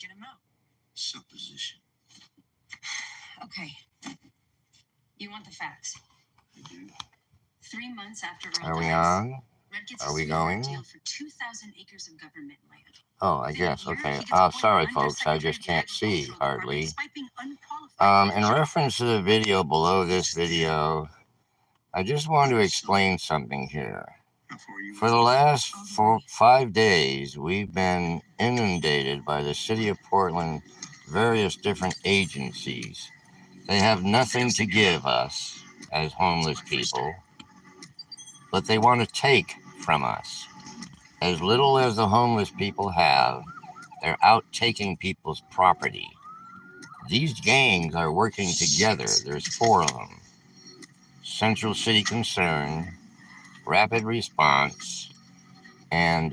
get him out. Supposition. Okay. You want the facts? I do. 3 months after Earl Are we dies, on? Red gets Are a we sweetheart going? deal for 2,000 acres of government land. Oh, I guess. Okay. Sorry, folks. I just can't see hardly. In reference to the video below this video, I just want to explain something here. For the last 5 days, we've been inundated by the city of Portland, various different agencies. They have nothing to give us as homeless people, but they want to take from us. As little as the homeless people have, they're out taking people's property. These gangs are working together. There's 4 of them. Central City Concern, Rapid Response, and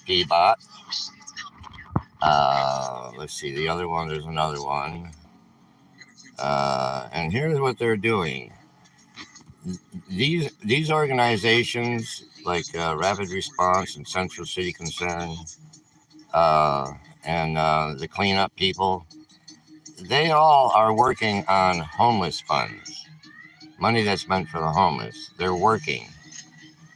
P-Bot. Let's see, the other one, there's another one. And here's what they're doing. These organizations, like Rapid Response and Central City Concern, and the cleanup people, they all are working on homeless funds, money that's meant for the homeless. They're working,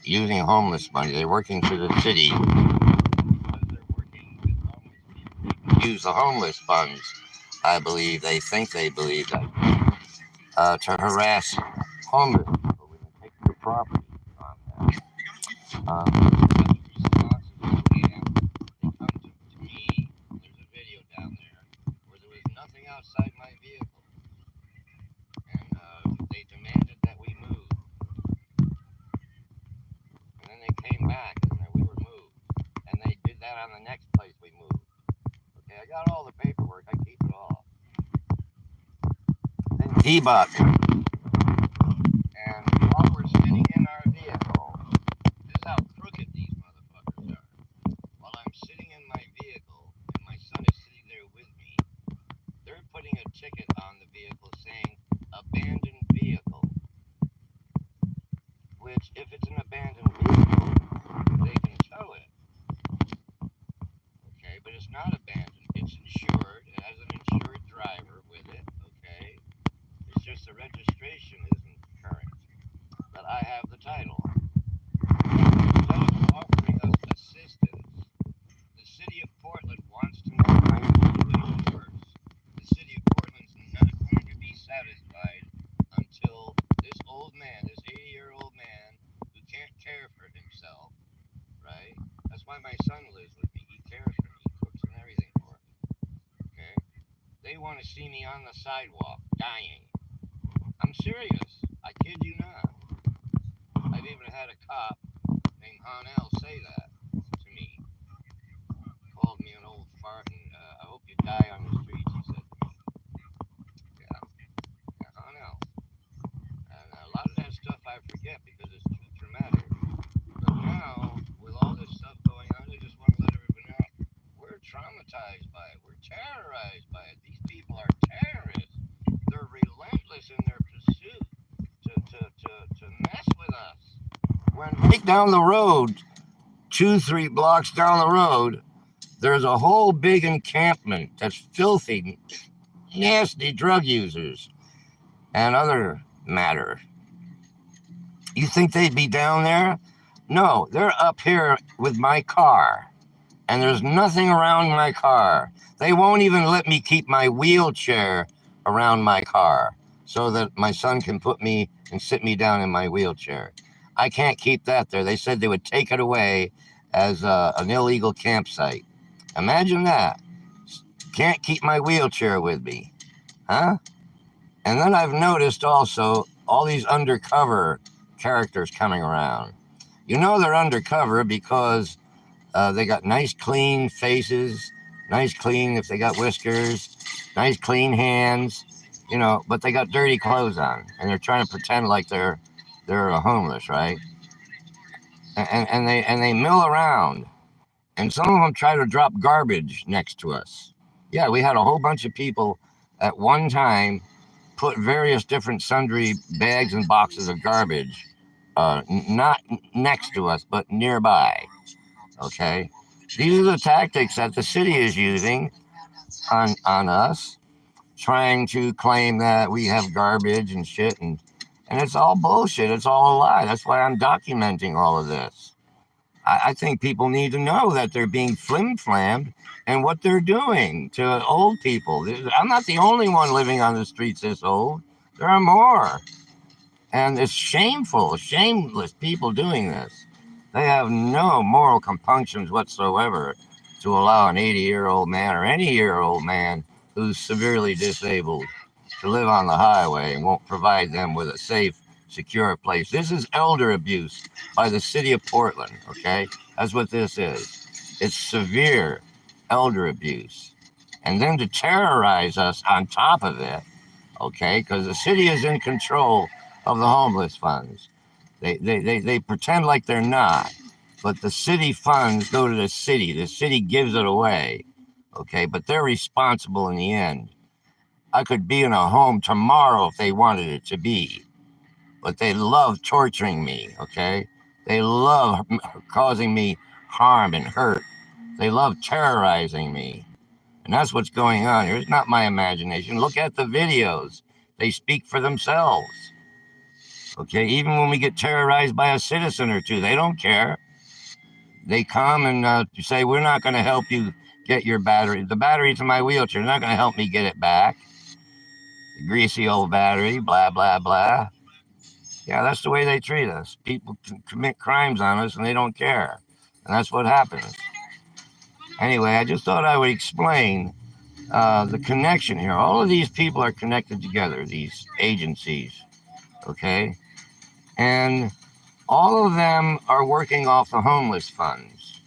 using homeless money. They're working for the city. They're working with homeless people. Use the homeless funds, I believe. They think they believe that, to harass homeless people. We can take their property on that. To me, there's a video down there where there was nothing outside my vehicle, and they demanded that we move, and then they came back and we were moved, and they did that on the next place we moved. Okay, I got all the paperwork, I keep it all. Then D-Bot, and while we're sitting in our vehicle, this is how crooked these motherfuckers are. While I'm sitting in my vehicle and my son is sitting there with me, they're putting a ticket on the vehicle saying abandoned vehicle, which if it's an abandoned vehicle, they can tow it. Okay, but it's not abandoned, it's insured, it has an insured driver with it, okay? It's just the registration isn't current, but I have the title. Instead of offering us assistance, the city of Portland wants to know how the situation works. The city of Portland's not going to be satisfied until this old man, this 80-year-old man who can't care for himself, right? That's why my son lives with me. He cares for me, he cooks and everything for me, okay? They want to see me on the sidewalk, dying. I'm serious. I kid you not. I've even had a cop named Hanel say that to me. Called me an old fart and I hope you die on the streets, he said to me. Yeah, Hanel. And a lot of that stuff I forget because it's too traumatic. But now, with all this stuff going on, I just want to let everybody know, we're traumatized by it. We're terrorized by it. These people are terrorists. They're relentless in their pursuit to mess with us. When right down the road, 2-3 blocks down the road, there's a whole big encampment that's filthy, nasty drug users and other matter. You think they'd be down there? No, they're up here with my car, and there's nothing around my car. They won't even let me keep my wheelchair around my car so that my son can put me and sit me down in my wheelchair. I can't keep that there. They said they would take it away as an illegal campsite. Imagine that. Can't keep my wheelchair with me, huh? And then I've noticed also all these undercover characters coming around. You know they're undercover because they got nice clean faces, nice clean if they got whiskers, nice clean hands, you know, but they got dirty clothes on and they're trying to pretend like they're homeless, right? And they mill around, and some of them try to drop garbage next to us. Yeah, we had a whole bunch of people at one time put various different sundry bags and boxes of garbage, not next to us, but nearby. Okay, These are the tactics that the city is using on us, trying to claim that we have garbage and shit, and it's all bullshit. It's all a lie. That's why I'm documenting all of this. I think people need to know that they're being flim-flammed and what they're doing to old people. I'm not the only one living on the streets this old. There are more. And it's shameful, shameless people doing this. They have no moral compunctions whatsoever to allow an 80-year-old man or any year-old man who's severely disabled to live on the highway and won't provide them with a safe, secure place. This is elder abuse by the city of Portland, okay? That's what this is. It's severe elder abuse. And then to terrorize us on top of it, okay, because the city is in control of the homeless funds. They pretend like they're not, but the city funds go to the city. The city gives it away, okay, but they're responsible in the end. I could be in a home tomorrow if they wanted it to be, but they love torturing me, okay? They love causing me harm and hurt. They love terrorizing me. And that's what's going on here. It's not my imagination. Look at the videos. They speak for themselves. Okay, even when we get terrorized by a citizen or two, they don't care. They come and say, we're not going to help you get your battery. The battery to my wheelchair, they're not going to help me get it back. The greasy old battery, blah, blah, blah. Yeah, that's the way they treat us. People commit crimes on us and they don't care. And that's what happens. Anyway, I just thought I would explain the connection here. All of these people are connected together, these agencies, okay? And all of them are working off the homeless funds.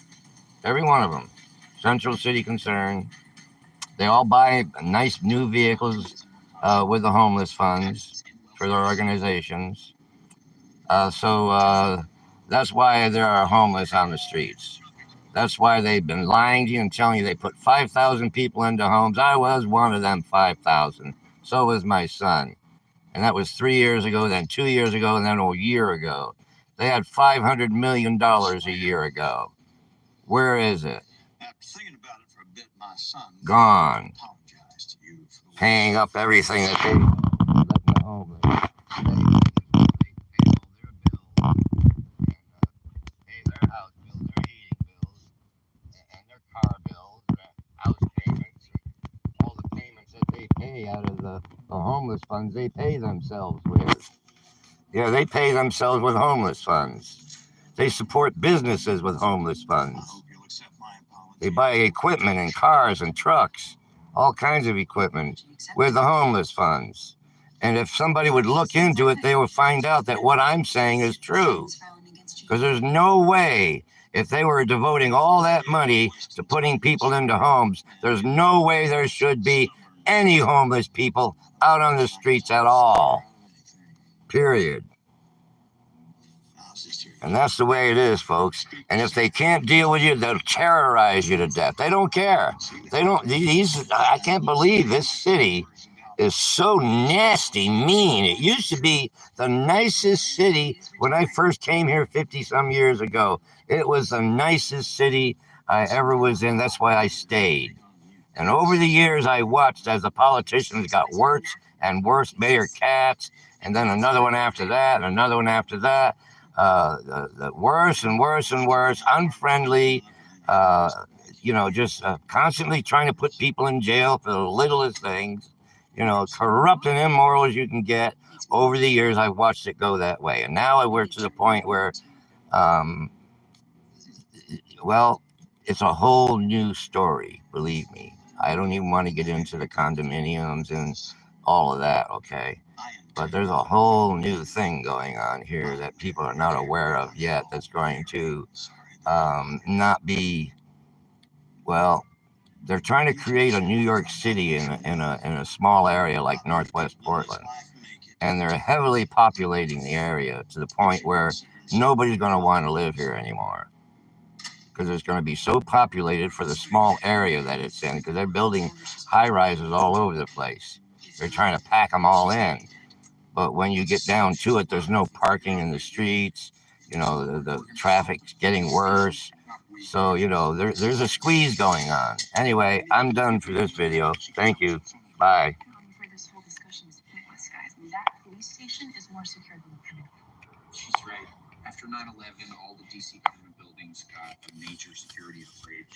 Every one of them. Central City Concern. They all buy nice new vehicles with the homeless funds for their organizations. So that's why there are homeless on the streets. That's why they've been lying to you and telling you they put 5,000 people into homes. I was one of them 5,000. So was my son. And that was 3 years ago, then 2 years ago, and then a year ago. They had $500 million a year ago. Where is it? Thinking about it for a bit, my son Gone. apologized to you for the Paying up everything that they let the homeless. They pay all their bills and pay their house bills, their heating bills, and their car bills, their house payments, and all the payments that they pay out of the homeless funds, they pay themselves with. Yeah, they pay themselves with homeless funds. They support businesses with homeless I funds. hope you'll accept my apology. They buy equipment and cars and trucks, all kinds of equipment with the homeless funds. And if somebody would look into it, they would find out that what I'm saying is true. Because there's no way, if they were devoting all that money to putting people into homes, there's no way there should be any homeless people out on the streets at all. Period. And that's the way it is, folks. And if they can't deal with you, they'll terrorize you to death. They don't care. They don't. I can't believe this city is so nasty, mean. It used to be the nicest city when I first came here 50 some years ago. It was the nicest city I ever was in. That's why I stayed. And over the years, I watched as the politicians got worse and worse. Mayor Katz, and then another one after that, and another one after that. The worse and worse and worse, unfriendly, just constantly trying to put people in jail for the littlest things, corrupt and immoral as you can get. Over the years, I've watched it go that way. And now we're to the point where, it's a whole new story, believe me. I don't even want to get into the condominiums and all of that, okay? But there's a whole new thing going on here that people are not aware of yet that's going to not be, they're trying to create a New York City in a small area like Northwest Portland. And they're heavily populating the area to the point where nobody's going to want to live here anymore. Because it's going to be so populated for the small area that it's in, because they're building high rises all over the place. They're trying to pack them all in. But when you get down to it, there's no parking in the streets. The traffic's getting worse. So, you know, there's a squeeze going on. Anyway, I'm done for this video. Thank you. Bye. For this whole discussion is pointless, guys. I mean, that police station is more secure than the Pentagon. She's right. After 9/11, all the DC government buildings got a major security upgrade.